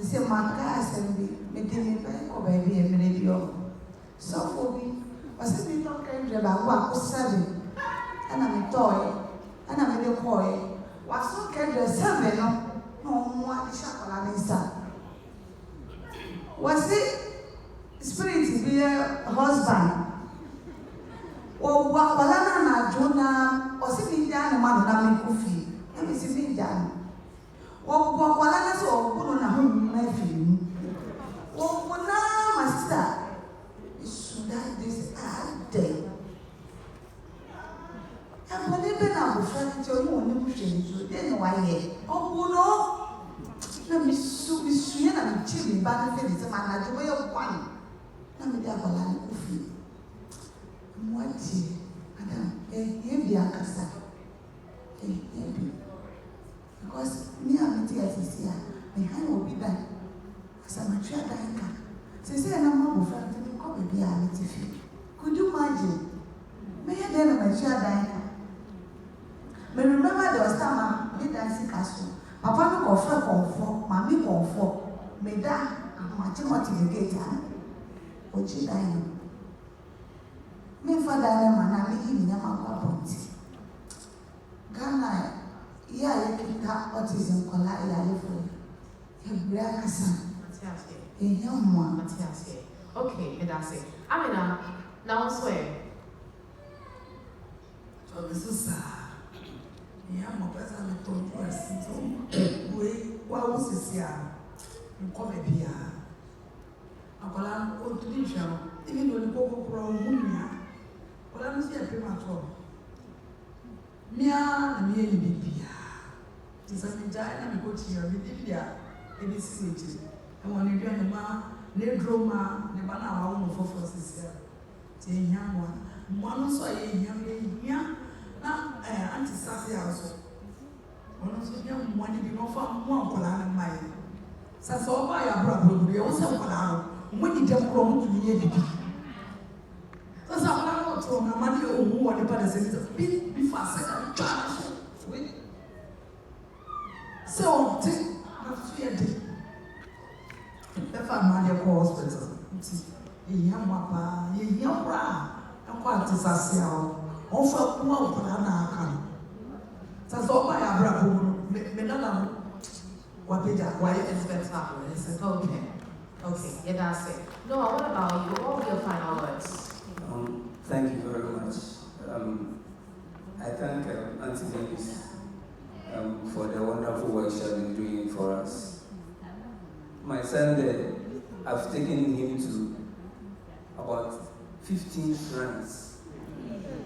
say my class and me didn't go baby and maybe so for me, was it not going to about what was 7 and I'm a toy and I'm a boy. Was so kind of 7 no more chocolate inside. Was it spirit to be a husband? Or what Walana Jonah was it in Jan man and Kofi? Let me see me Jan. Or what Walana so good on a home nephew. Or what now, my sister? Should I this day? And whenever I'm referring to you, only pushing, then why? Oh, no. Let me sue and chilling, but the face is a man at the way of one. Let me have a line of feet. What Madam, heavy Ankasa. Heavy. Because me and the TSC here, my hand will be back. As I'm a chair dying. Say, I'm not referring to the copy be a little. Could you imagine? May I then my chair dying? May remember there was time I made dancing castle. Papa no confirm comfort, mommy comfort. May that I'm watching what you get. Ochi dying. Me father man na me him nyama kwa ponti. Ghana ya yekita autism kola ya lefu. Hebrea kasa. Okay, that's it. Amina, now swear. So this is yeah, my person me told you so we wa usisia. Nkome bia. Akola otulisha even when you go pro munya. Ola no see premature. Mia na me ni bibia. Tisa me jai na me go to your bibia. Ebi sweet. And when you do any ma, ne drama, ne bana wa wo for sister. Ti nyamwa. Mwanu so ye nyam na anti safi also. Ono so nyam mwani bi no fa mwa nkola na mai. Sasa oba ya bra bro bi o se nkola no. Mwani dem kro mu tu ye bibi. Sasa wala no to na mali o mu woni pa de se bi fa se ka twa so. So ti na fear de. If I'm at the hospital, you have my you have I'm quite disaster. Offer more for an hour. That's all my abra. Medana, what did I? Why is better? Okay, yeah, that's it. Noah, what about you? What were your final words? Thank you very much. I thank Auntie Davis for the wonderful work she has been doing for us. My son there, I've taken him to about 15 shrines.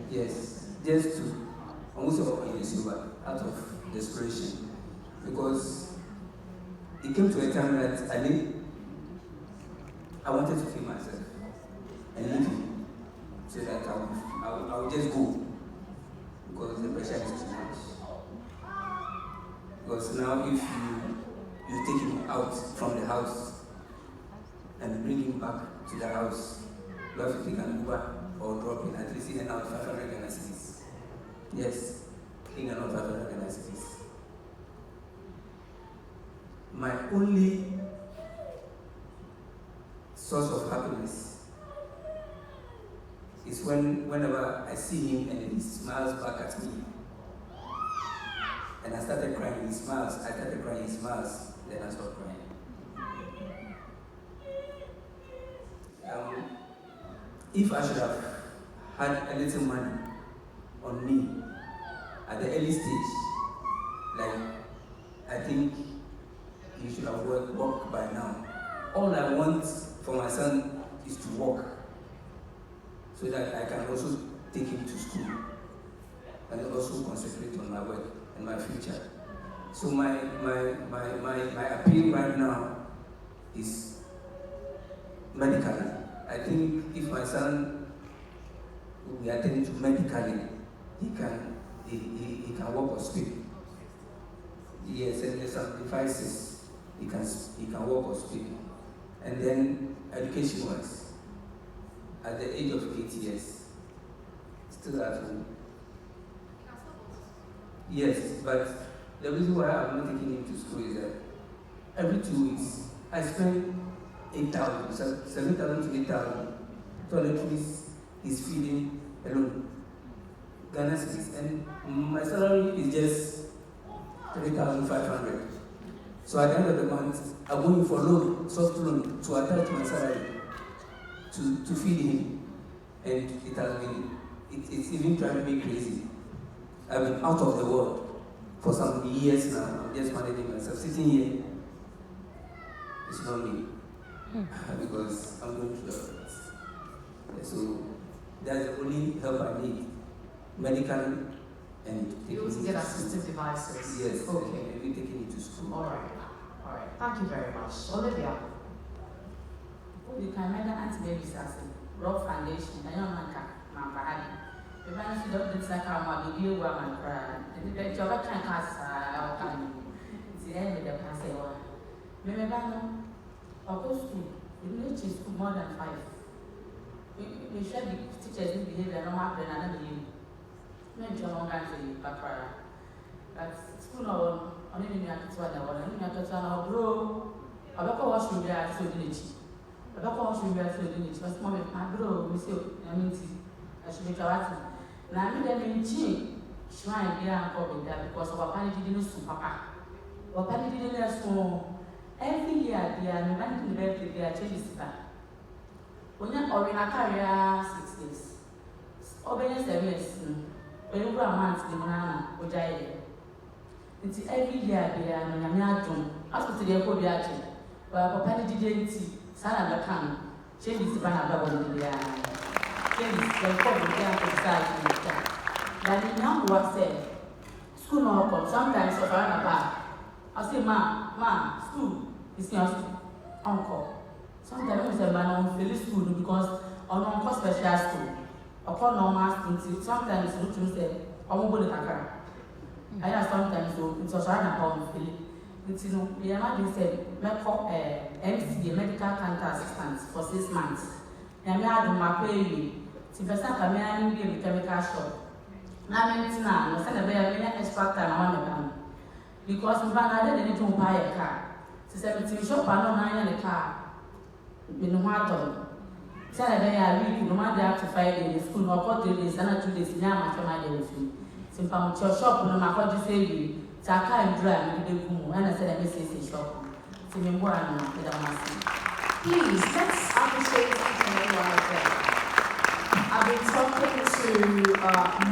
Yes, just to almost in the silver out of desperation. Because it came to a time that I wanted to kill myself and leave him so that I would just go because the pressure is too much. Because now if you take him out from the house and bring him back to the house, you have to take an Uber or drop in at least in and out 500 Ghana cedis. Yes, in and out 500 Ghana cedis. My only source of happiness is whenever I see him and he smiles back at me. And I started crying, he smiles. I started crying, he smiles. Then I stopped crying. If I should have had a little money on me at the early stage, like I think he should have walked by now. All I want for my son is to walk so that I can also take him to school and also concentrate on my work and my future. So my appeal right now is medically. I think if my son will be attended to medically, he can walk or speak. Yes, and there's some devices he can walk or speak. And then education-wise, at the age of 8 years, still at home. Yes, but the reason why I'm not taking him to school is that every 2 weeks I spend 8,000, 7,000 to 8,000 toiletries is feeding alone. Ghana cedis, and my salary is just 3,500. So at the end of the month, I'm going for loan, soft loan, to attach my salary to feed him. And it has been, it's even driving me crazy. I've been out of the world for some years now. I'm just managing myself. Sitting here, it's not me. Because I'm going through that. So that's the only help I need. Medically and you also get assistive devices. Yes. Okay. Maybe taking it to school. All right. Thank you very much. Olivia. You can make an anti-baby assassin. Rock foundation. I don't know my body. The man should not do like I'm a baby woman cry. The job can cast our time. It's the end of the passing one. Maybe I know. Or go school. We need to school more than 5. We should be teachers in behavior no happen and never you. No job can say backfire. But school no only me I can tell one. Only me I can tell bro. I better wash your hair so diligent. I better wash your hair so diligent. But mom, my bro, we say I mean I should be careful. Now I mean them in chin. Shrine be and call with that because of our panic didn't soup papa. Our panic didn't so every year they are managing the birthday they are changing stuff. When you are in a career 6 days, obeying 7 years, when you go a month, the banana, which I it's every year they are no Yamiatum. As to the Kobiati, but Papa didn't see Sana the Khan, change his banana bubble in the air. Change the cover down to the side. That now was said, school no come sometimes of around back. I say, ma, school is not uncle. Sometimes I say, man, I'm feeling school because on uncle special school. Upon normal school, sometimes you say, I won't go to Kakara. I have sometimes so it's also an account feeling. It's we are not just said MCD medical cancer assistance for 6 months. And we had my baby. Si person come here and be a chemical shop. Now I'm no send a very extra time I want to come. Because we banana need to buy a car. To 17 shop I know 9 in the car. We no matter. Saturday I week no matter up to 5 days school or 4 days and 2 days now my day with you. Simply your shop no matter what you say. Taka and dry and the boom, and I said, I miss this shop. To me, more and please, let's appreciate each and every one of them. I've been talking to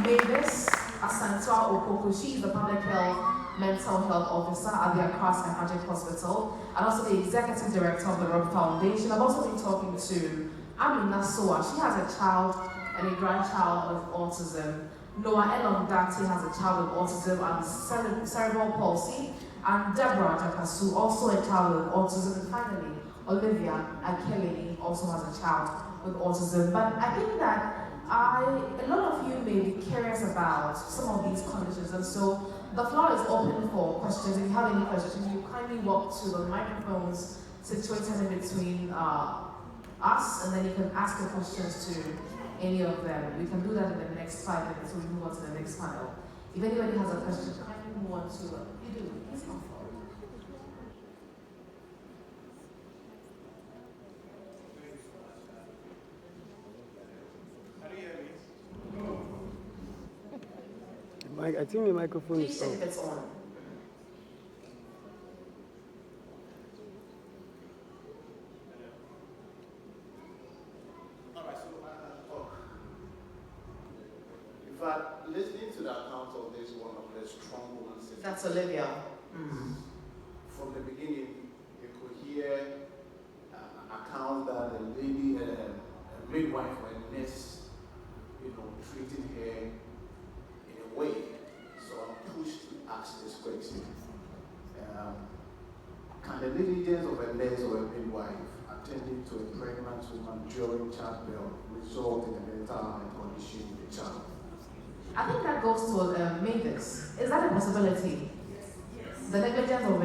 Mavis Asantwa Okoko. She's the Public Health Mental Health Officer at the Accra Psychiatric Hospital and also the Executive Director of the Rob Foundation. I've also been talking to Amina Soa. She has a child and a grandchild with autism. Noah Elongdati has a child with autism and cerebral palsy, and Deborah Jakasu, also a child with autism, and finally, Olivia Akele also has a child with autism. But I think that a lot of you may be curious about some of these conditions, and so the floor is open for questions. If you have any questions, you kindly walk to the microphones situated in between us, and then you can ask your questions to any of them. We can do that in the next 5 minutes, so we move on to the next panel. If anybody has a question, kindly move on to it. You do, please come forward. Can you hear me? I think the microphone is on. Please check if it's on. But listening to the account of this one of the strong women, that's Olivia. From the beginning, you could hear an account that the lady, a midwife or a nurse, treated her in a way. So I'm pushed to ask this question: can the negligence of a nurse or a midwife attending to a pregnant woman during childbirth result in a mental health condition in the child? I think that goes to Mavis. Is that a possibility? Yes. The negligence of a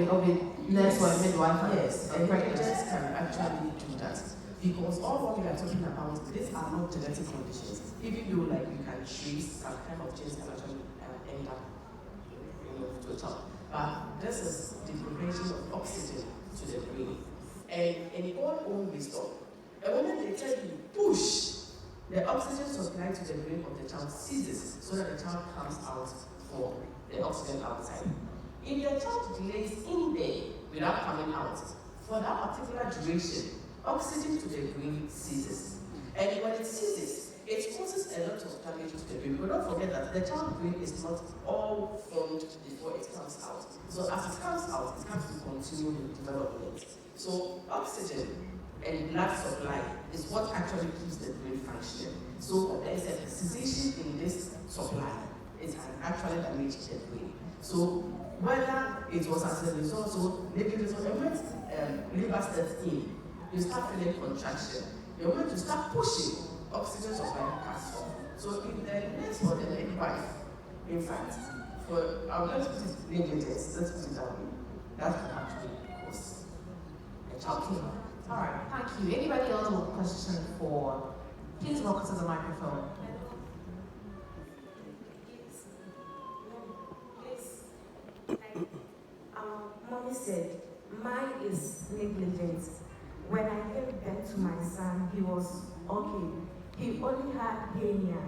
nurse or a midwife? Yes, negligence can actually do that. Because all what we are talking about, these are not genetic conditions. Even though you can trace some kind of genes can actually end up this is deprivation of oxygen to the brain. And in God's own wisdom, the moment they tell you push, the oxygen supply to the brain of the child ceases so that the child comes out for the oxygen outside. If the child delays in there without coming out, for that particular duration, oxygen to the brain ceases. And when it ceases, it causes a lot of damage to the brain. But don't forget that the child's brain is not all formed before it comes out. So as it comes out, it has to continue the development. So oxygen and blood supply is what actually keeps the brain functioning. So there is a cessation in this supply. It can actually damage the brain. So whether it was as a result, so maybe the moment liver steps in, you start feeling contraction. You're going to start pushing, oxygen supply cuts off. So in the next or the next wife, in fact, for our let's put it negligence, let's put it that way, that can actually cause a child killer. All right, thank you. Anybody else with a question for? Please welcome to the microphone. Mommy said, mine is negligence. When I gave birth to my son, he was okay. He only had hernia.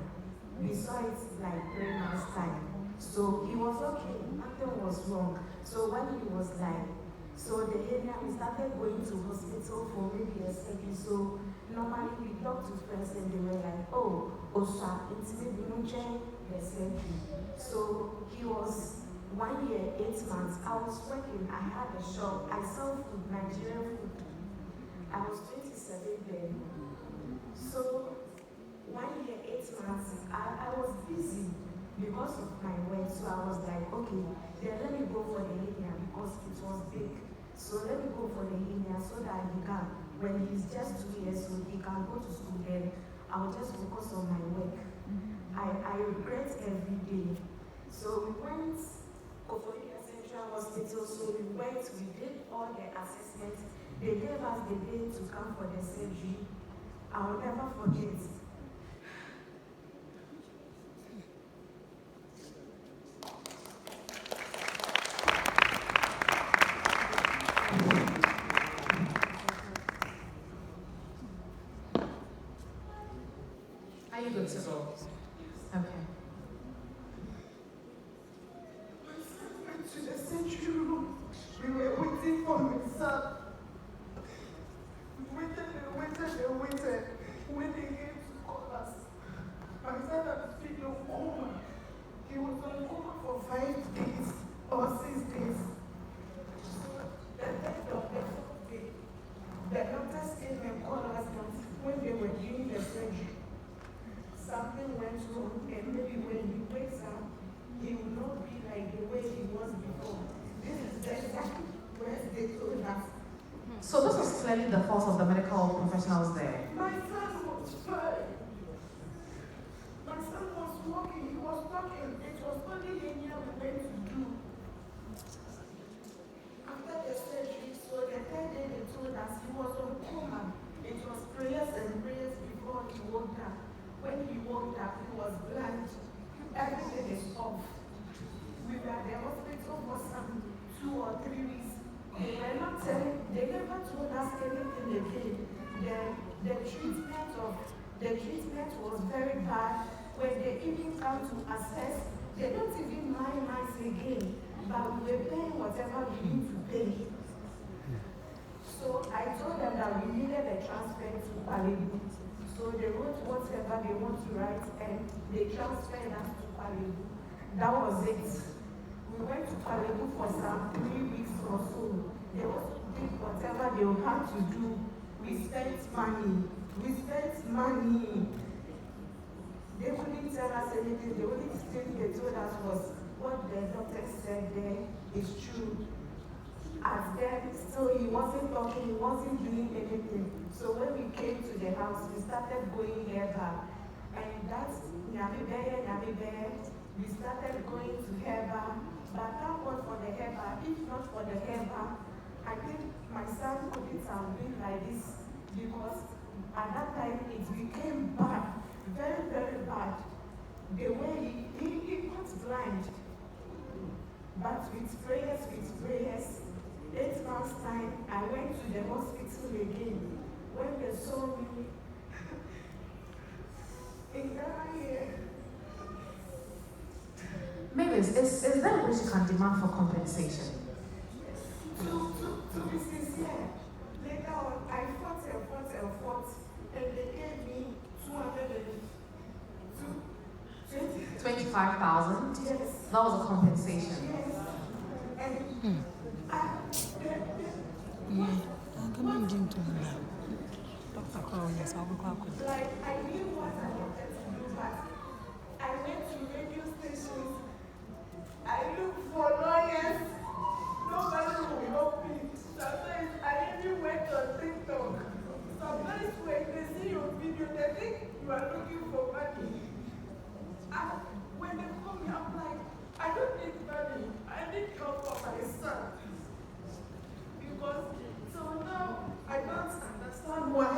We saw it like 3 months time. So he was okay, nothing was wrong. So when he was like, so the hernia, we started going to hospital for maybe a surgery. So normally we talk to friends and they were like, oh, Osha, it's maybe the surgery. So he was 1 year, 8 months. I was working, I had a shop, I sold food, Nigerian food. I was 27 then. So 1 year, 8 months, I was busy because of my work. So I was like, okay, then let me go for the hernia because it was big. So let me go for the hernia so that he can, when he's just 2 years old, he can go to school. Then I'll just focus on my work. I regret every day. So we went to Central Hospital. So we did all the assessments. They gave us the day to come for the surgery. I will never forget. Are you good to go? Okay. I went to the surgery room. We were waiting for my son. We waited. When they came to call us, my son had been in coma. He was in coma for 5 days or 6 days. So the end of the 4th day, the doctors came and called us that when they were doing the surgery, something went wrong, and maybe when he wakes up, he will not be like the way he was before. This is exactly where they told us. So this was clearly the fault of the medical professionals there. My son was fine. My son was walking, he was talking. It was only hernia we went to do. After the surgery, so the 3rd day they told us he was on coma. It was prayers and prayers before he woke up. When he woke up, he was blind. Everything is off. We were at the hospital for some 2 or 3 weeks. They were not telling, they never told us anything again. The treatment was very bad. When they even come to assess, they don't even mind us again. But we were paying whatever we need to pay. So I told them that we needed a transfer to Palibu. So they wrote whatever they want to write and they transferred us to Palibu. That was it. We went to Palibu for some 3 weeks or so. They also did whatever they had to do. We spent money. They wouldn't tell us anything. The only thing they told us was what the doctor said there is true. As then, so he wasn't talking, he wasn't doing anything. So when we came to the house, we started going herba. And that's Nyamibeye. We started going to herba. But thank God for the herba. If not for the herba, I think my son couldn't have been like this because at that time it became bad, very, very bad. The way he got blind. But with prayers, 8 months time, I went to the hospital again. When they saw me in that year. Mavis, is there a way you can demand for compensation? To be sincere, later on, I fought, and they gave me 25,000? Yes. That was a compensation. Yes. And like, I knew what I wanted to do, but I went to radio stations. I looked for lawyers. Nobody will help me. Sometimes I even went on TikTok. Sometimes when they see your video, they think you are looking for money. And when they call me, I'm like, I don't need money. I need help for my son. Because so now I don't understand why.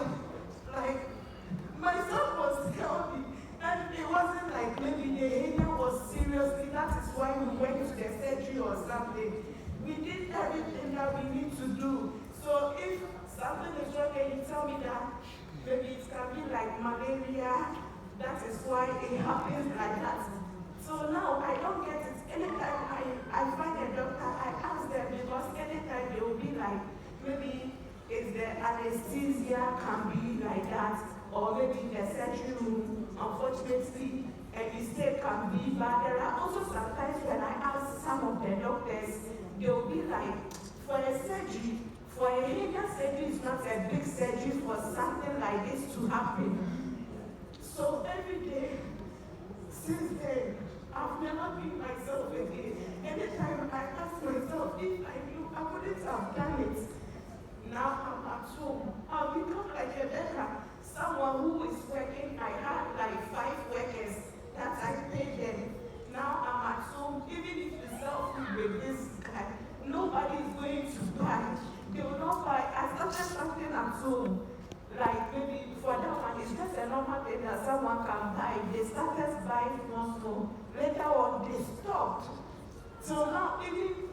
Like, my son was healthy, and it wasn't like maybe the hernia was seriously. That is why we went to the surgery or something. We did everything that we need to do. So if something is wrong and you tell me that maybe it can be like malaria, that is why it happens like that. So now I don't get it. Anytime I find a doctor, I ask them, because anytime they will be like, maybe if the anesthesia can be like that, or maybe the surgery room, unfortunately, a mistake can be, but there are also sometimes when I ask some of the doctors, they will be like, for a surgery, for a hernia surgery is not a big surgery for something like this to happen. So every day, since then, I've never been myself again. Anytime I ask myself, if I knew, I wouldn't have done it. Now I'm at home. I've become like a beggar. Someone who is working, I had like 5 workers that I paid them. Now I'm at home. Even if you sell food with this guy, nobody is going to buy. They will not buy. I started something at home. Like maybe for that one, it's just a normal thing that someone can buy. They started buying more. Later on, they stopped. So now, even